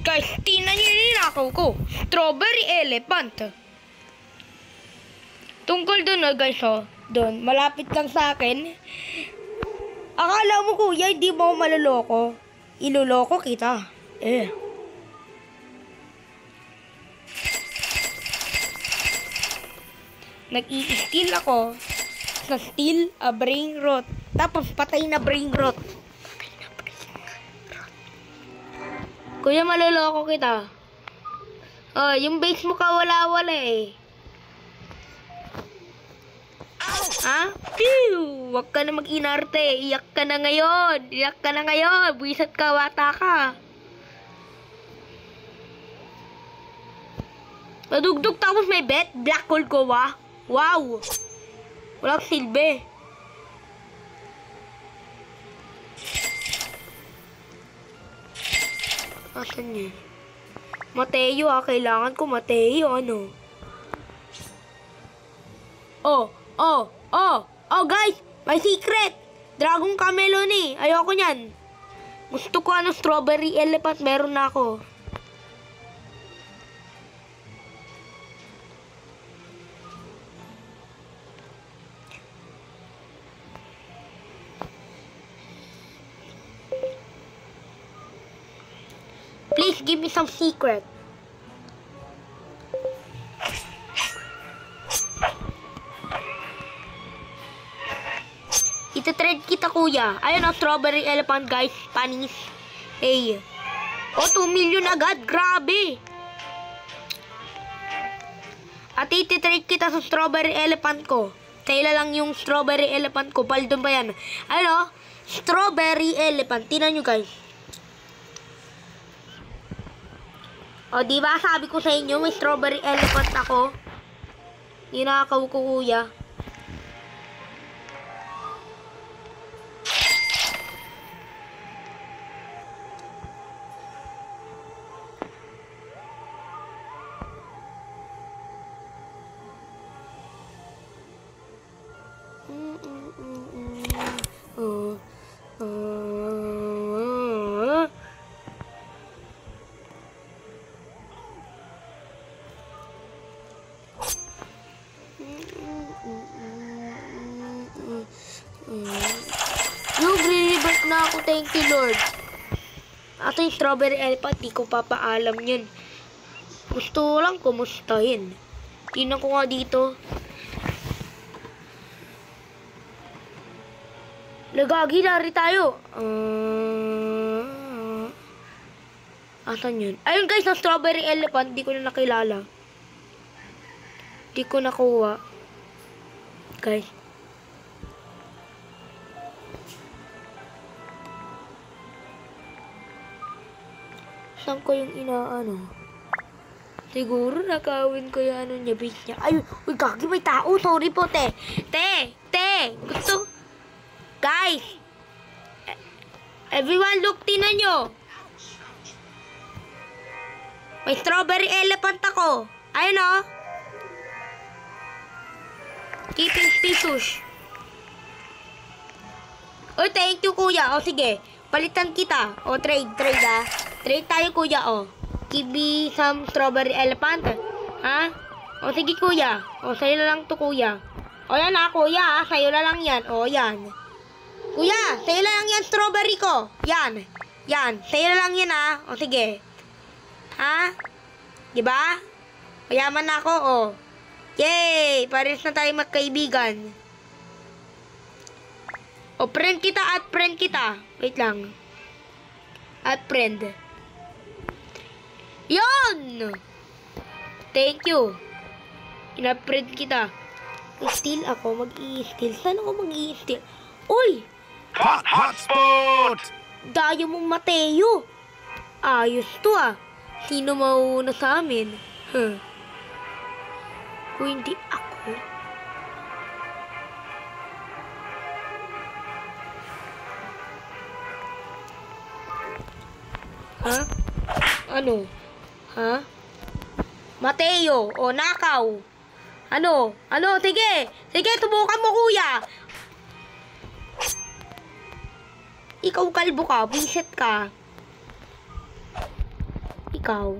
Guys, tingnan niyo yung ninakaw ko. Strawberry elephant. Tungkol dun, guys, Doon, malapit lang sa akin. Akala mo, kuya, hindi mo ako maluloko. Iluloko kita. Nag-i-steal ako sa steal a brain rot. Tapos patay na brain rot. Kuya, maluloko kita. Yung base mo kawala-wala eh. Ha? Pew! Huwag ka na mag-inarte. Iyak ka na ngayon. Iyak ka na ngayon. Buwisat ka, wata ka. Madugdug tapos may bet. Black hole ko, Wow! Walang silbi. Asan yun? Mateo, kailangan ko Mateo, ano? Guys! May secret! Dragon Camelon eh. Ayoko nyan. Gusto ko strawberry elephant. Meron na ako. Please give me some secret. Ito-trade kita, kuya. Ayun, strawberry elephant, guys. Panis. Hey. 2 million agad. Grabe. At iti-trade kita sa strawberry elephant ko. Kaila lang yung strawberry elephant ko. Paldon ba yan? Ayun, strawberry elephant. Tingnan nyo, guys. Diba? Sabi ko sa inyo, may strawberry elephant ako. Ninakaw ko, kuya. Na ako, thank you, Lord. Ato yung strawberry elephant, di ko papaalam yun. Gusto lang kumustahin. Tingnan ko nga dito. Nagagi, lari tayo. Asan yun? Ayun, guys, ang strawberry elephant, di ko na nakilala. Di ko nakuha. Guys. Saan ko yung inaano? Siguro nakawin ko yung niya, base niya. Ay, uy, gagi, may tao. Sorry po, te. Gusto. Guys. Everyone, look, tinan nyo. May strawberry elephant ako. Ayun, Keeping pesos. Uy, thank you, kuya. Sige. Palitan kita. Trade, Trade tayo, kuya, Give me some strawberry elephant. Ha? Sige, kuya. Sa'yo na lang to, kuya. Yan kuya, sa'yo na lang yan. Yan. Kuya, sa'yo na lang yan, strawberry ko. Yan. Sa'yo na lang yan, sige. Ha? Diba? Mayaman na ako, Yay! Pares na tayo magkaibigan. Friend kita. Wait lang. At friend. Yon! Thank you. Ina-friend kita. Steal ako. Mag-i-steal. Saan ako mag-i-steal? Uy! Hotspot! Dayo mong Mateo. Ayos to, Sino mauuna sa amin? Kung hindi ako. Ha? Ano? Ha? Mateo, nakaw. Ano? Sige, tubukan mo, kuya. Ikaw kalbo ka, buisit ka. ikaw.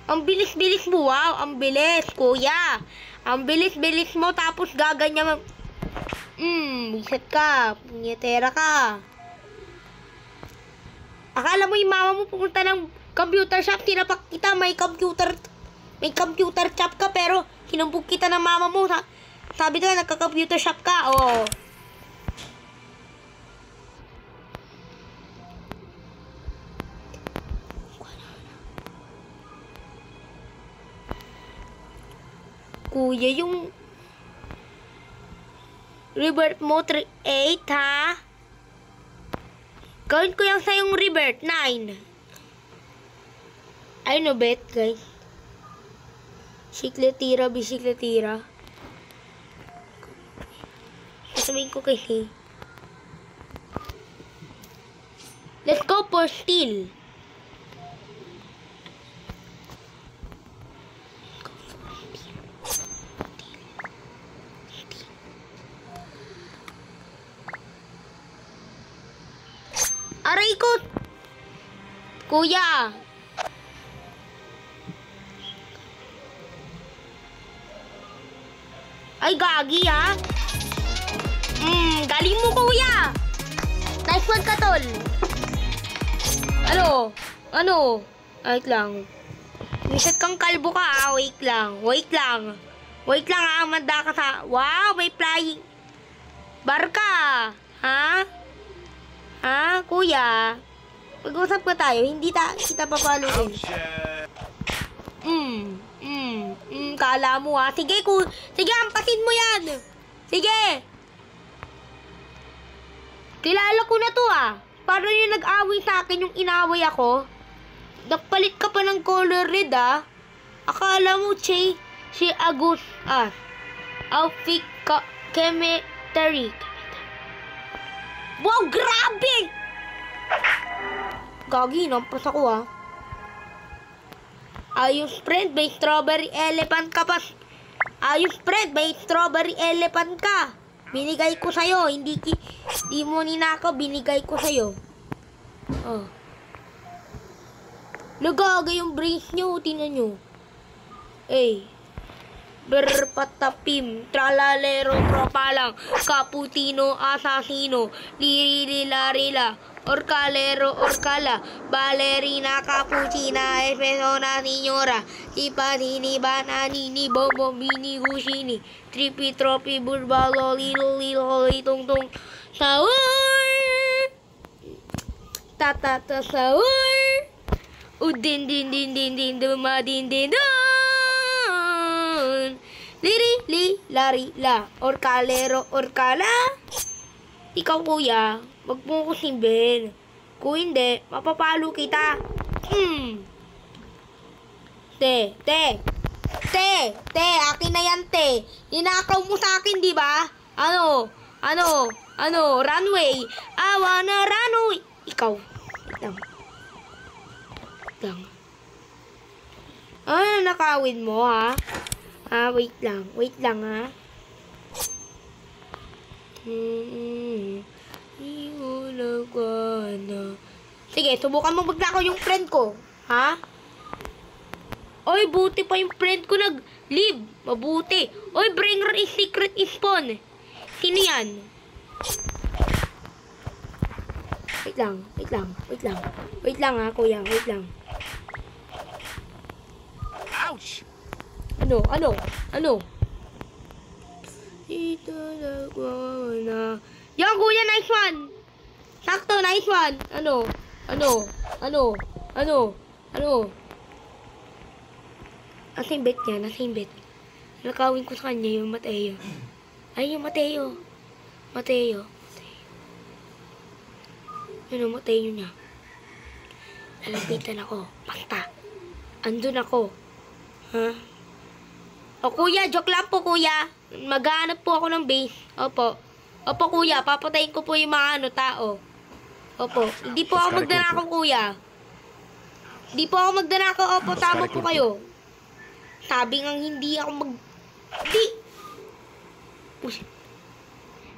Ang bilis-bilis mo, wow. Ang bilis, kuya. Ang bilis-bilis mo, tapos gaganyan mo. Bisit ka. Punyetera ka. Akala mo yung mama mo pumunta ng computer shop, tinapak kita, may computer shop ka, pero hinumbog kita ng mama mo. Sabi doon, nagka-computer shop ka, oh. Kuya, yung rebirth mo 8, ha? Gawin ko yung sa'yong rebirth 9. Ay, no bet, guys. Bisikletira. Sasabihin ko kay Hey. Let's go for steel. Aray ko! Kuya! Ay, gagi, ha? Galing mo, kuya! Nice one ka, tol! Ano? Wait lang. Misat kang kalbo ka, ha? Wait lang, ha? Manda ka sa... Wow, may flying... Barka! Ha? Ha, kuya? Mag-usap ka tayo, hindi kita papaluin. Kala mo, ha? Sige, ampasin mo yan! Sige! Kilala ko na to, ha? Paano yung nag-away sa akin yung inaway ako? Nagpalit ka pa ng color red, ha? Akala mo, si Agus, outfit cemetery. Wow, grabe! Gagi, nampas ako, ha? Ayos, friend, may strawberry elephant ka pa. Binigay ko sa'yo, hindi mo ninakaw, binigay ko sa'yo. Oh. Nagaga yung brace nyo, tingnan nyo. Berpatapim, tralalero, tropalang, caputino, asasino, lirilarila, orcalero, orcala, ballerina, capuchina, espesona, senyora, sipanini, bananini, bombomini, gusini, tripi, tropi, burbalo, lilo, litong, saur, tatata, saur, udin, din, dumadin, Liri, lari, la. Orkalero, orkala. Ikaw, kuya, wag mo ko simbin. Kung hindi, mapapalo kita. Te, akin na yan, te. Ninakaw mo sa akin, di ba? Ano, runway. I wanna runway. Ikaw, lang. Ano nakawin mo, ha? Wait lang, ha? Sige, subukan mo magnakaw yung friend ko, ha? Oy, buti pa yung friend ko nag-leave. Mabuti. Oy, bringer is secret spawn. Sino yan? Wait lang, ha, kuya. Wait lang. Ouch! Ano? Ito na. Yan, kuya, nice one. Sakto, nice one. Ano? Nasa yung bet niya, Nakawin ko sa kanya yung Mateo. Ay, yung Mateo. Ano, Mateo niya. Lalapitan ako. Basta. Andun ako. Ha? O kuya, joke lang po kuya. Maghanap po ako ng base. Opo, kuya, papatayin ko po yung mga tao. Opo, hindi po ako magdanakaw kuya. Opo, tama po kayo. Sabi nga hindi ako Di!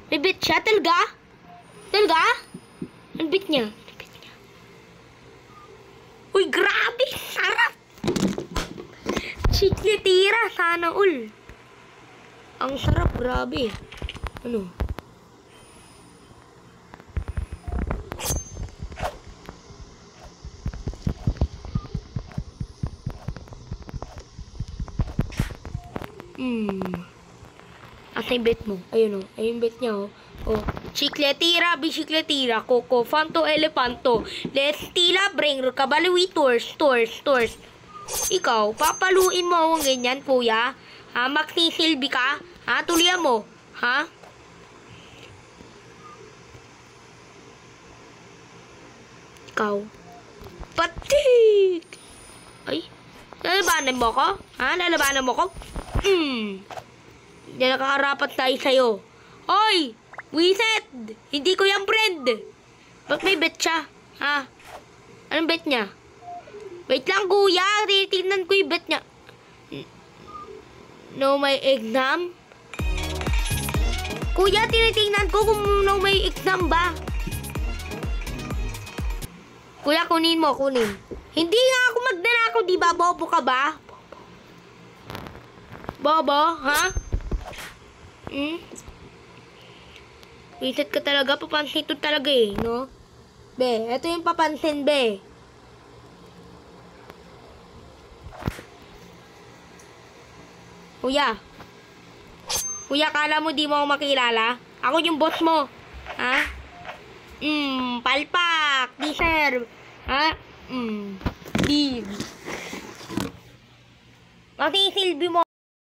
May bit siya, talaga? Ang bit niya. Uy, grabe! Sikletira, sana all. Ang sarap, grabe. Ano? Asa yung bet mo? Ayun o. Ayun bet niya o. O. Chicletira, bisikletira, coco, fanto, elefanto, lestila, bring, kabalawi, tours. Ikaw, papaluin mo akong ganyan, kuya? Ha? Magsisilbi ka? Ha? Tulian mo? Ha? Ikaw. Patik! Ay. Lalabanan mo ko? Ha? Lalabanan mo ko? Hindi nakakarapat tayo sa'yo. Hoy! Wiset! Hindi ko yung friend. Ba't may bet siya? Ha? Anong bet niya? Wait lang, kuya. Titignan ko yung bet niya. No may exam? Kuya, tinitingnan ko kung no may exam ba. Kuya, kunin mo, kunin. Hindi nga ako magnanakaw, di ba? Bobo ka ba? Bobo, ha? Wiset ka talaga, papansin to talaga eh, no? Be, ito yung papansin, be. Kuya. Kuya, kala mo di mo ako makilala? Ako yung boss mo. Ha? Palpak. Deserve. Ha? Leave. Matisilbi mo.